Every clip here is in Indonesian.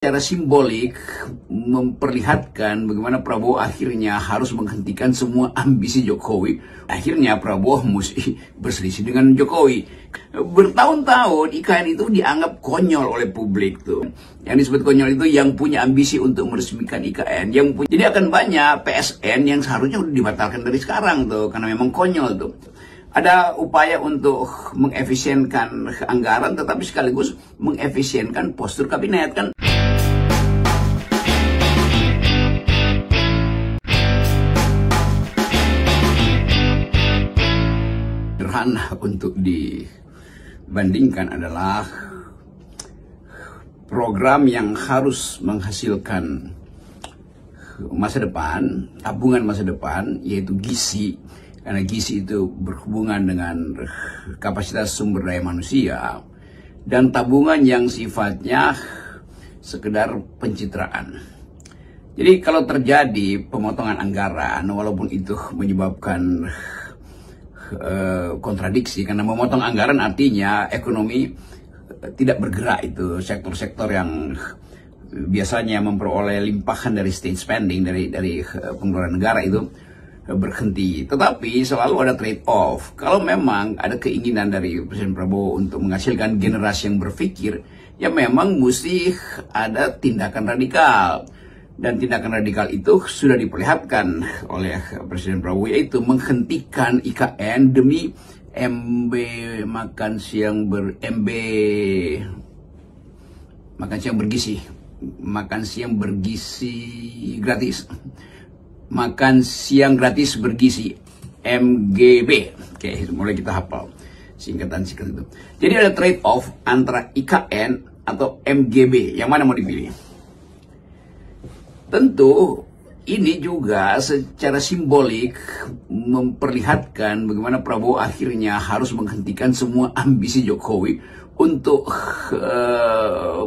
Secara simbolik memperlihatkan bagaimana Prabowo akhirnya harus menghentikan semua ambisi Jokowi. Akhirnya Prabowo mesti berselisih dengan Jokowi. Bertahun-tahun IKN itu dianggap konyol oleh publik tuh. Yang disebut konyol itu yang punya ambisi untuk meresmikan IKN. Jadi akan banyak PSN yang seharusnya udah dibatalkan dari sekarang tuh, karena memang konyol tuh. Ada upaya untuk mengefisienkan anggaran tetapi sekaligus mengefisienkan postur kabinet kan. Sederhana untuk dibandingkan adalah program yang harus menghasilkan masa depan, tabungan masa depan, yaitu gizi. Karena gizi itu berhubungan dengan kapasitas sumber daya manusia, dan tabungan yang sifatnya sekedar pencitraan. Jadi kalau terjadi pemotongan anggaran, walaupun itu menyebabkan kontradiksi, karena memotong anggaran artinya ekonomi tidak bergerak, itu sektor-sektor yang biasanya memperoleh limpahan dari state spending, dari pengeluaran negara itu berhenti. Tetapi selalu ada trade off. Kalau memang ada keinginan dari Presiden Prabowo untuk menghasilkan generasi yang berpikir, ya memang mesti ada tindakan radikal. Dan tindakan radikal itu sudah diperlihatkan oleh Presiden Prabowo, yaitu menghentikan IKN demi makan siang bergizi gratis. Makan siang gratis bergizi, MGB. Oke, mulai kita hafal singkatan itu. Jadi ada trade off antara IKN atau MGB. Yang mana mau dipilih? Tentu ini juga secara simbolik memperlihatkan bagaimana Prabowo akhirnya harus menghentikan semua ambisi Jokowi untuk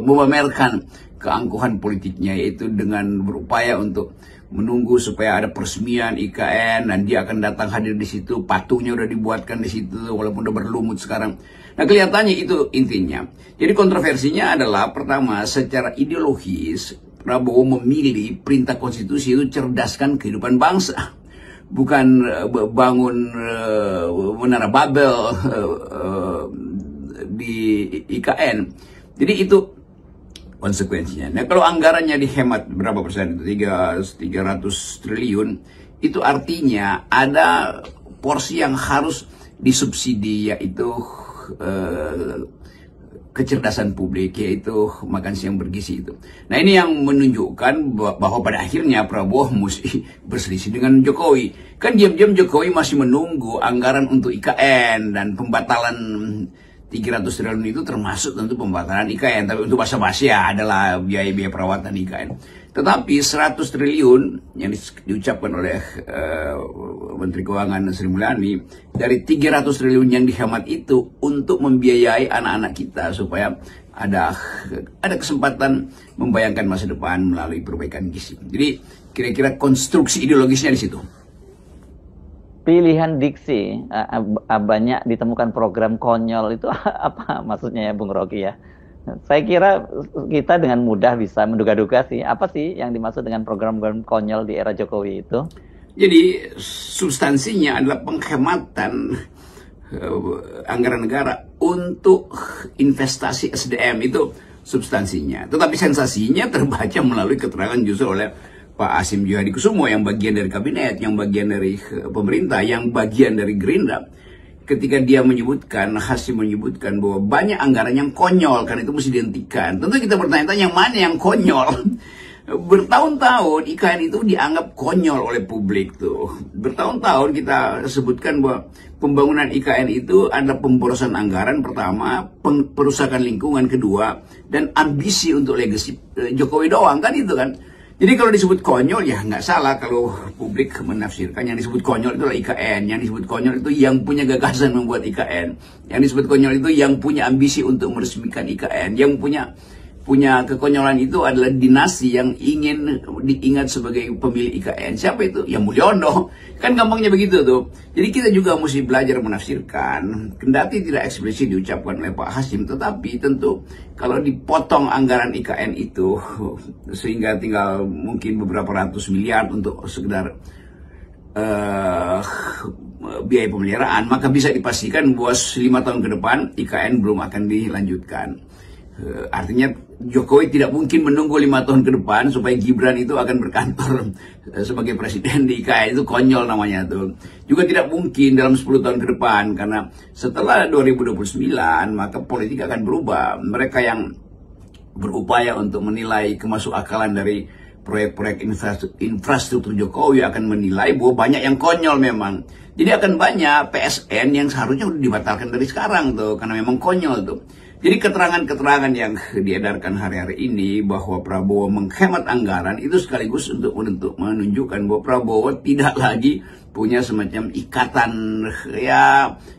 memamerkan keangkuhan politiknya, yaitu dengan berupaya untuk menunggu supaya ada peresmian IKN dan dia akan datang hadir di situ, patungnya udah dibuatkan di situ walaupun udah berlumut sekarang. Nah, kelihatannya itu intinya. Jadi kontroversinya adalah pertama, secara ideologis Prabowo memilih perintah konstitusi itu cerdaskan kehidupan bangsa, bukan bangun menara Babel di IKN. Jadi itu konsekuensinya. Nah, kalau anggarannya dihemat berapa persen itu? 300 triliun. Itu artinya ada porsi yang harus disubsidi, yaitu kecerdasan publik, yaitu makan siang bergizi itu. Nah, ini yang menunjukkan bahwa pada akhirnya Prabowo mesti berselisih dengan Jokowi. Kan diam-diam Jokowi masih menunggu anggaran untuk IKN, dan pembatalan 300 triliun itu termasuk tentu pembatalan IKN. Tapi untuk basa-basi ya adalah biaya-biaya perawatan IKN. Tetapi 100 triliun yang diucapkan oleh Menteri Keuangan Sri Mulyani, dari 300 triliun yang dihemat itu untuk membiayai anak-anak kita supaya ada kesempatan membayangkan masa depan melalui perbaikan gizi. Jadi kira-kira konstruksi ideologisnya di situ. Pilihan diksi, banyak ditemukan program konyol itu apa maksudnya ya Bung Rocky ya? Saya kira kita dengan mudah bisa menduga-duga sih, apa sih yang dimaksud dengan program-program konyol di era Jokowi itu? Jadi substansinya adalah penghematan anggaran negara untuk investasi SDM, itu substansinya. Tetapi sensasinya terbaca melalui keterangan justru oleh Pak Hasyim Johadikusumo yang bagian dari kabinet, yang bagian dari pemerintah, yang bagian dari Gerindra. Ketika dia menyebutkan, Hasyim menyebutkan bahwa banyak anggaran yang konyol, karena itu mesti dihentikan. Tentu kita bertanya-tanya yang mana yang konyol. Bertahun-tahun IKN itu dianggap konyol oleh publik tuh. Bertahun-tahun kita sebutkan bahwa pembangunan IKN itu ada pemborosan anggaran pertama, perusakan lingkungan kedua, dan ambisi untuk legacy Jokowi doang kan itu kan. Jadi kalau disebut konyol ya nggak salah kalau publik menafsirkan yang disebut konyol itu adalah IKN, yang disebut konyol itu yang punya gagasan membuat IKN, yang disebut konyol itu yang punya ambisi untuk meresmikan IKN, yang punya punya kekonyolan itu adalah dinasti yang ingin diingat sebagai pemilik IKN. Siapa itu? Ya Mulyono. Kan gampangnya begitu tuh. Jadi kita juga mesti belajar menafsirkan. Kendati tidak eksplisit diucapkan oleh Pak Hasyim, tetapi tentu kalau dipotong anggaran IKN itu sehingga tinggal mungkin beberapa ratus miliar untuk sekedar biaya pemeliharaan, maka bisa dipastikan bahwa 5 tahun ke depan IKN belum akan dilanjutkan. Artinya Jokowi tidak mungkin menunggu 5 tahun ke depan supaya Gibran itu akan berkantor sebagai presiden di IKN. Itu konyol namanya tuh. Juga tidak mungkin dalam 10 tahun ke depan, karena setelah 2029 maka politik akan berubah. Mereka yang berupaya untuk menilai kemasukakalan dari proyek-proyek infrastruktur Jokowi akan menilai bahwa banyak yang konyol memang. Jadi akan banyak PSN yang seharusnya udah dibatalkan dari sekarang tuh, karena memang konyol tuh. Jadi keterangan-keterangan yang diedarkan hari-hari ini bahwa Prabowo menghemat anggaran itu sekaligus untuk menunjukkan bahwa Prabowo tidak lagi punya semacam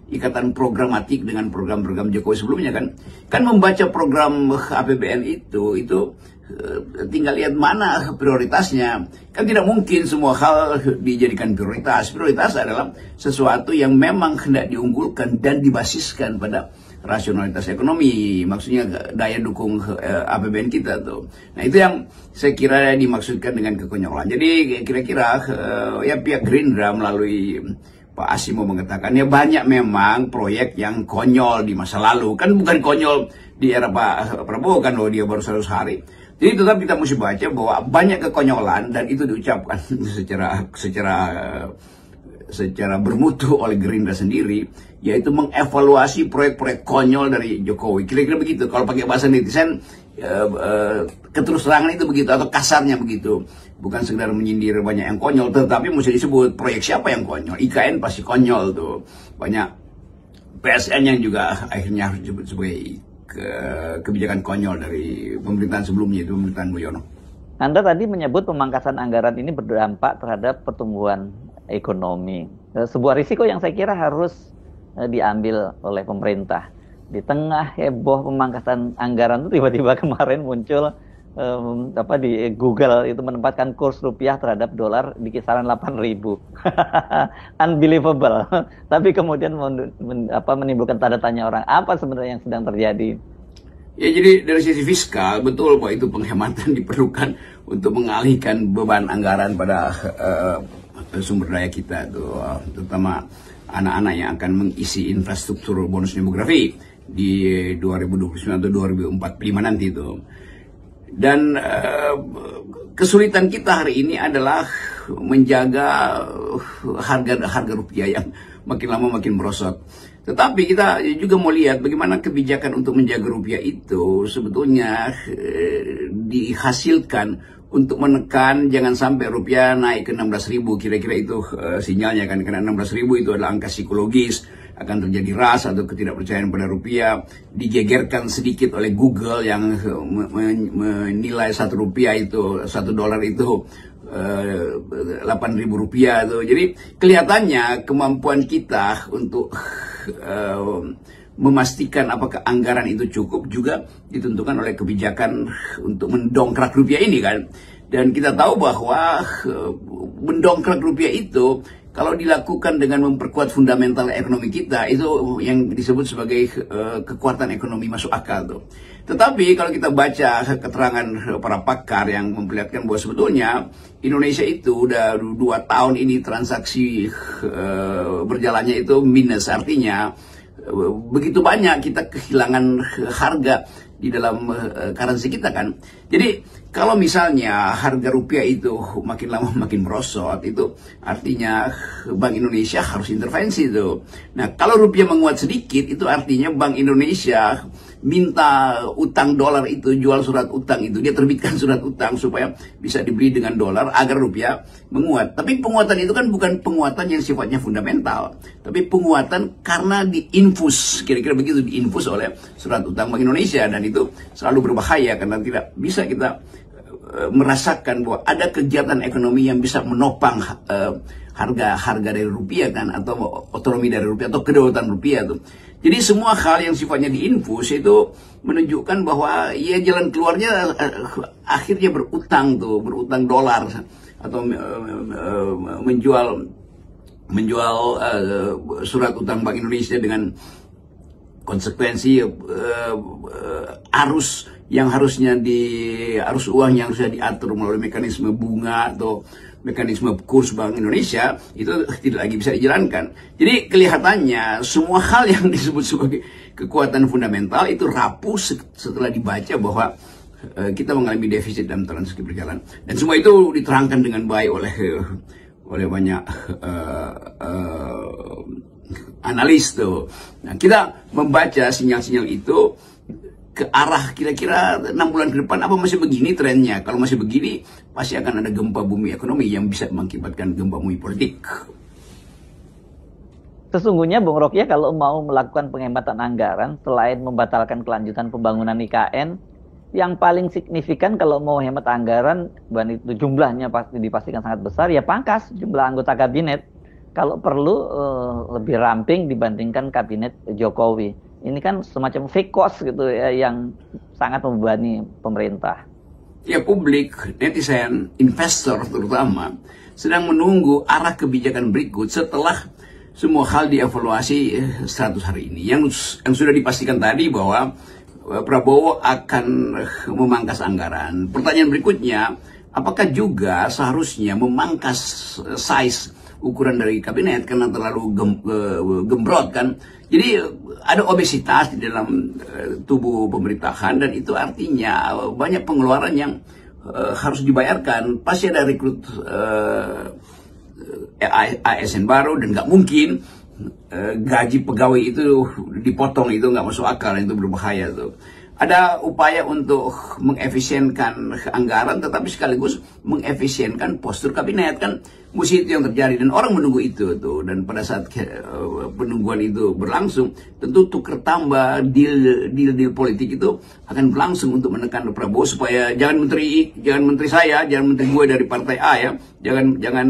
ikatan programatik dengan program-program Jokowi sebelumnya kan. Kan membaca program APBN itu tinggal lihat mana prioritasnya. Kan tidak mungkin semua hal dijadikan prioritas. Prioritas adalah sesuatu yang memang hendak diunggulkan dan dibasiskan pada rasionalitas ekonomi, maksudnya daya dukung APBN kita tuh. Nah itu yang saya kira dimaksudkan dengan kekonyolan. Jadi kira-kira ya pihak Gerindra melalui Pak Hasyim mau mengatakan ya banyak memang proyek yang konyol di masa lalu. Kan bukan konyol di era Pak Prabowo kan, loh dia baru 100 hari. Jadi tetap kita mesti baca bahwa banyak kekonyolan dan itu diucapkan secara bermutu oleh Gerindra sendiri, yaitu mengevaluasi proyek-proyek konyol dari Jokowi. Kira-kira begitu. Kalau pakai bahasa netizen, keterus terangan itu begitu, atau kasarnya begitu. Bukan sekedar menyindir banyak yang konyol, tetapi mesti disebut proyek siapa yang konyol. IKN pasti konyol tuh. Banyak PSN yang juga akhirnya harus disebut sebagai kebijakan konyol dari pemerintahan sebelumnya, itu pemerintahan Mulyono. Anda tadi menyebut pemangkasan anggaran ini berdampak terhadap pertumbuhan ekonomi. Sebuah risiko yang saya kira harus diambil oleh pemerintah. Di tengah heboh pemangkasan anggaran itu tiba-tiba kemarin muncul di Google itu menempatkan kurs rupiah terhadap dolar di kisaran 8.000. Unbelievable. Tapi kemudian menimbulkan tanda tanya orang, apa sebenarnya yang sedang terjadi? Ya, jadi dari sisi fiskal betul bahwa itu penghematan diperlukan untuk mengalihkan beban anggaran pada sumber daya kita tuh, terutama anak-anak yang akan mengisi infrastruktur bonus demografi di 2029 atau 2045 nanti itu. Dan kesulitan kita hari ini adalah menjaga harga rupiah yang makin lama makin merosot. Tetapi kita juga mau lihat bagaimana kebijakan untuk menjaga rupiah itu sebetulnya dihasilkan untuk menekan jangan sampai rupiah naik ke 16.000. Kira-kira itu sinyalnya kan, karena 16.000 itu adalah angka psikologis, akan terjadi ras atau ketidakpercayaan pada rupiah. Digegerkan sedikit oleh Google yang menilai $1 itu, $1 itu 8.000 rupiah tuh. Jadi kelihatannya kemampuan kita untuk memastikan apakah anggaran itu cukup juga ditentukan oleh kebijakan untuk mendongkrak rupiah ini kan. Dan kita tahu bahwa mendongkrak rupiah itu kalau dilakukan dengan memperkuat fundamental ekonomi kita, itu yang disebut sebagai kekuatan ekonomi masuk akal tuh. Tetapi kalau kita baca keterangan para pakar yang memperlihatkan bahwa sebetulnya Indonesia itu udah 2 tahun ini transaksi berjalannya itu minus, artinya begitu banyak kita kehilangan harga di dalam currency kita kan. Jadi kalau misalnya harga rupiah itu makin lama makin merosot, itu artinya Bank Indonesia harus intervensi itu. Nah kalau rupiah menguat sedikit, itu artinya Bank Indonesia minta utang dolar itu, jual surat utang itu, dia terbitkan surat utang supaya bisa dibeli dengan dolar agar rupiah menguat. Tapi penguatan itu kan bukan penguatan yang sifatnya fundamental, tapi penguatan karena diinfus, kira-kira begitu, diinfus oleh surat utang Bank Indonesia. Dan itu selalu berbahaya karena tidak bisa kita merasakan bahwa ada kegiatan ekonomi yang bisa menopang harga dari rupiah kan, atau otonomi dari rupiah atau kedaulatan rupiah tuh. Jadi semua hal yang sifatnya diinfus itu menunjukkan bahwa ya jalan keluarnya akhirnya berutang tuh, berutang dolar atau menjual surat utang Bank Indonesia dengan konsekuensi arus uang yang harusnya diatur melalui mekanisme bunga atau mekanisme kurs Bank Indonesia itu tidak lagi bisa dijalankan. Jadi kelihatannya semua hal yang disebut sebagai kekuatan fundamental itu rapuh setelah dibaca bahwa kita mengalami defisit dalam transaksi berjalan. Dan semua itu diterangkan dengan baik oleh banyak analis tuh. Nah, kita membaca sinyal-sinyal itu ke arah kira-kira 6 bulan ke depan, apa masih begini trennya? Kalau masih begini, pasti akan ada gempa bumi ekonomi yang bisa mengakibatkan gempa bumi politik. Sesungguhnya Bung Rocky, kalau mau melakukan penghematan anggaran, selain membatalkan kelanjutan pembangunan IKN, yang paling signifikan kalau mau hemat anggaran, dan itu jumlahnya pasti dipastikan sangat besar, ya pangkas jumlah anggota kabinet. Kalau perlu lebih ramping dibandingkan kabinet Jokowi. Ini kan semacam fake cost gitu ya, yang sangat membebani pemerintah. Ya, publik, netizen, investor terutama sedang menunggu arah kebijakan berikut setelah semua hal dievaluasi 100 hari ini. Yang sudah dipastikan tadi bahwa Prabowo akan memangkas anggaran. Pertanyaan berikutnya, apakah juga seharusnya memangkas size ukuran dari kabinet karena terlalu gembrot kan? Jadi ada obesitas di dalam tubuh pemerintahan, dan itu artinya banyak pengeluaran yang harus dibayarkan. Pasti ada rekrut ASN baru, dan nggak mungkin gaji pegawai itu dipotong, itu nggak masuk akal, itu berbahaya tuh. Ada upaya untuk mengefisienkan anggaran, tetapi sekaligus mengefisienkan postur kabinet, kan mesti itu yang terjadi, dan orang menunggu itu tuh. Dan pada saat penungguan itu berlangsung, tentu tuker tambah deal politik itu akan berlangsung untuk menekan Prabowo supaya jangan menteri saya, jangan menteri gue dari partai A ya, jangan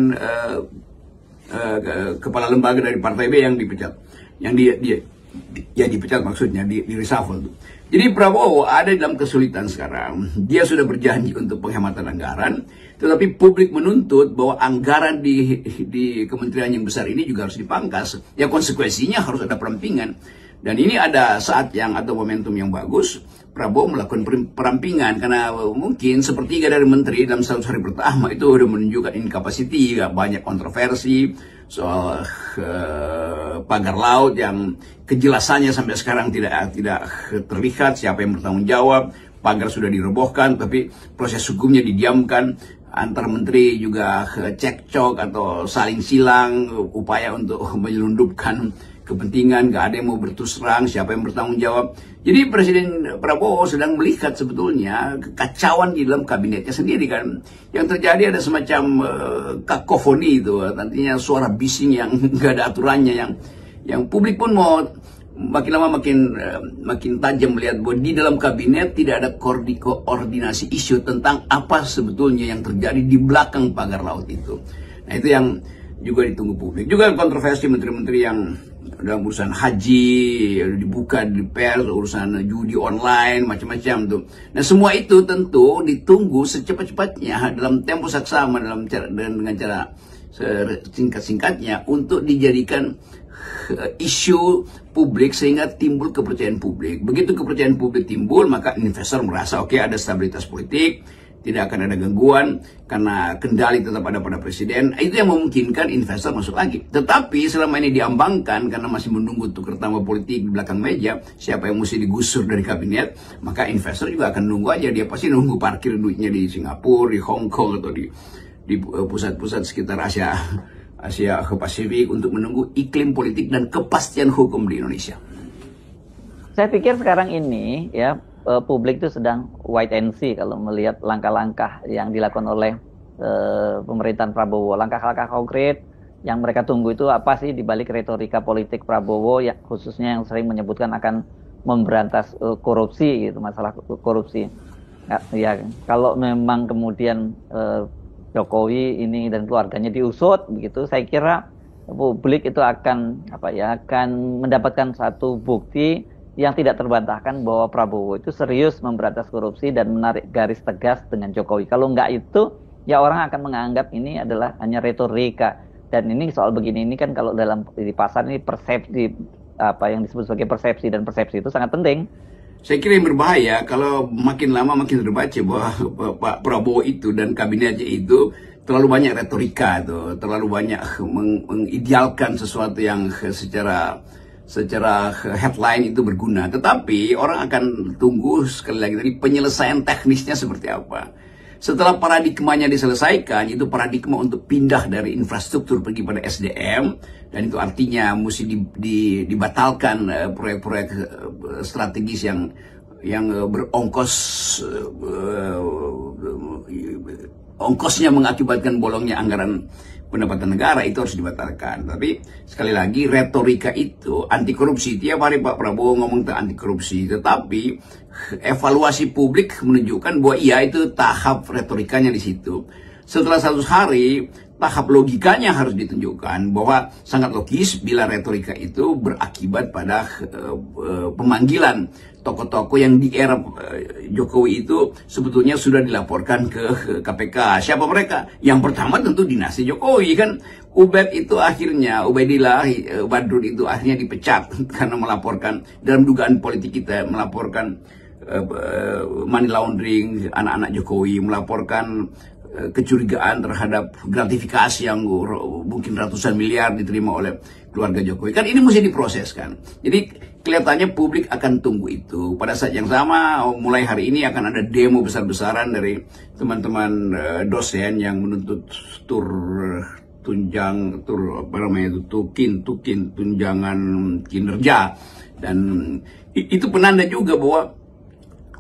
kepala lembaga dari partai B yang dipecat, yang dia dipecat, maksudnya di reshuffle tuh. Jadi Prabowo ada dalam kesulitan sekarang. Dia sudah berjanji untuk penghematan anggaran, tetapi publik menuntut bahwa anggaran di kementerian yang besar ini juga harus dipangkas. Ya, konsekuensinya harus ada perampingan. Dan ini ada saat yang atau momentum yang bagus Prabowo melakukan perampingan, karena mungkin sepertiga dari menteri dalam 100 hari pertama itu sudah menunjukkan incapacity, banyak kontroversi soal pagar laut yang kejelasannya sampai sekarang tidak terlihat siapa yang bertanggung jawab. Pagar sudah dirobohkan, tapi proses hukumnya didiamkan. Antar menteri juga cekcok atau saling silang, upaya untuk menyelundupkan kepentingan, gak ada yang mau berterus terang siapa yang bertanggung jawab. Jadi Presiden Prabowo sedang melihat sebetulnya kekacauan di dalam kabinetnya sendiri kan. Yang terjadi ada semacam kakofoni itu, nantinya suara bising yang gak ada aturannya, yang publik pun mau makin lama makin tajam melihat bahwa di dalam kabinet tidak ada koordinasi isu tentang apa sebetulnya yang terjadi di belakang pagar laut itu. Nah, itu yang juga ditunggu publik. Juga kontroversi menteri-menteri yang dalam urusan haji dibuka di pers, urusan judi online, macam-macam tuh. Nah, semua itu tentu ditunggu secepat-cepatnya dalam tempo saksama, dengan cara singkat-singkatnya untuk dijadikan isu publik sehingga timbul kepercayaan publik. Begitu kepercayaan publik timbul, maka investor merasa oke, ada stabilitas politik, tidak akan ada gangguan karena kendali tetap ada pada presiden. Itu yang memungkinkan investor masuk lagi. Tetapi selama ini diambangkan karena masih menunggu tukar tambah politik di belakang meja, siapa yang mesti digusur dari kabinet, maka investor juga akan nunggu aja. Dia pasti nunggu parkir duitnya di Singapura, di Hong Kong, atau di pusat-pusat sekitar Asia ke Pasifik untuk menunggu iklim politik dan kepastian hukum di Indonesia. Saya pikir sekarang ini ya, publik itu sedang wait and see kalau melihat langkah-langkah yang dilakukan oleh pemerintahan Prabowo. Langkah-langkah konkret yang mereka tunggu itu apa sih di balik retorika politik Prabowo, ya, khususnya yang sering menyebutkan akan memberantas korupsi gitu, masalah korupsi. Ya, kalau memang kemudian Jokowi ini dan keluarganya diusut begitu, saya kira publik itu akan akan mendapatkan satu bukti yang tidak terbantahkan bahwa Prabowo itu serius memberantas korupsi dan menarik garis tegas dengan Jokowi. Kalau enggak itu, ya orang akan menganggap ini adalah hanya retorika. Dan ini soal begini ini kan kalau di pasar ini persepsi, yang disebut sebagai persepsi, dan persepsi itu sangat penting. Saya kira yang berbahaya kalau makin lama makin terbaca bahwa Pak Prabowo itu dan kabinetnya itu terlalu banyak retorika tuh, terlalu banyak mengidealkan sesuatu yang secara headline itu berguna. Tetapi orang akan tunggu sekali lagi dari penyelesaian teknisnya seperti apa. Setelah paradigmanya diselesaikan, itu paradigma untuk pindah dari infrastruktur pergi pada SDM, dan itu artinya mesti dibatalkan proyek-proyek strategis yang berongkos, ongkosnya mengakibatkan bolongnya anggaran pendapatan negara, itu harus dibatalkan. Tapi sekali lagi retorika itu anti korupsi. Tiap hari Pak Prabowo ngomong tentang anti korupsi, tetapi evaluasi publik menunjukkan bahwa iya itu tahap retorikanya di situ. Setelah 100 hari, tahap logikanya harus ditunjukkan bahwa sangat logis bila retorika itu berakibat pada pemanggilan tokoh-tokoh yang di era Jokowi itu sebetulnya sudah dilaporkan ke KPK. Siapa mereka? Yang pertama tentu dinasti Jokowi kan. Ubaidillah Badrun itu akhirnya dipecat karena melaporkan dalam dugaan politik kita, melaporkan money laundering anak-anak Jokowi, melaporkan kecurigaan terhadap gratifikasi yang mungkin ratusan miliar diterima oleh keluarga Jokowi. Kan ini mesti diproseskan. Jadi kelihatannya publik akan tunggu itu. Pada saat yang sama, mulai hari ini akan ada demo besar-besaran dari teman-teman dosen yang menuntut tunjangan kinerja. Dan itu penanda juga bahwa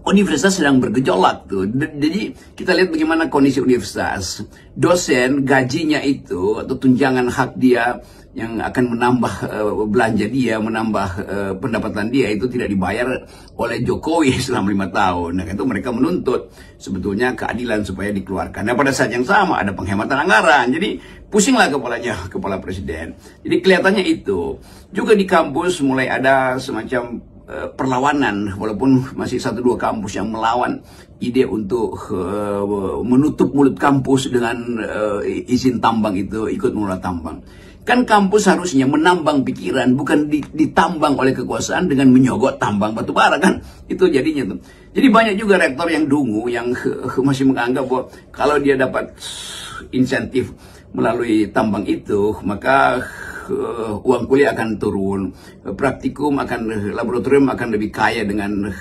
universitas sedang bergejolak tuh. Jadi kita lihat bagaimana kondisi universitas. Dosen gajinya itu atau tunjangan hak dia yang akan menambah belanja dia, menambah pendapatan dia itu tidak dibayar oleh Jokowi selama 5 tahun. Nah itu mereka menuntut sebetulnya keadilan supaya dikeluarkan. Nah pada saat yang sama ada penghematan anggaran. Jadi pusinglah kepala presiden. Jadi kelihatannya itu. Juga di kampus mulai ada semacam perlawanan, walaupun masih 1-2 kampus yang melawan ide untuk menutup mulut kampus dengan izin tambang itu, ikut mengelola tambang. Kan kampus harusnya menambang pikiran, bukan ditambang oleh kekuasaan dengan menyogok tambang batu bara kan. Itu jadinya tuh. Jadi banyak juga rektor yang dungu, yang masih menganggap bahwa kalau dia dapat insentif melalui tambang itu, maka uang kuliah akan turun, laboratorium akan lebih kaya dengan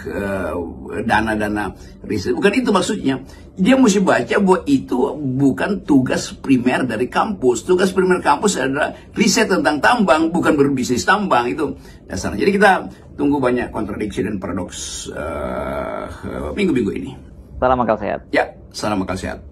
dana-dana riset. Bukan itu maksudnya. Dia mesti baca bahwa itu bukan tugas primer dari kampus. Tugas primer kampus adalah riset tentang tambang, bukan berbisnis tambang. Itu dasarnya. Jadi kita tunggu banyak kontradiksi dan paradoks minggu-minggu ini. Salam akal sehat. Ya, salam akal sehat.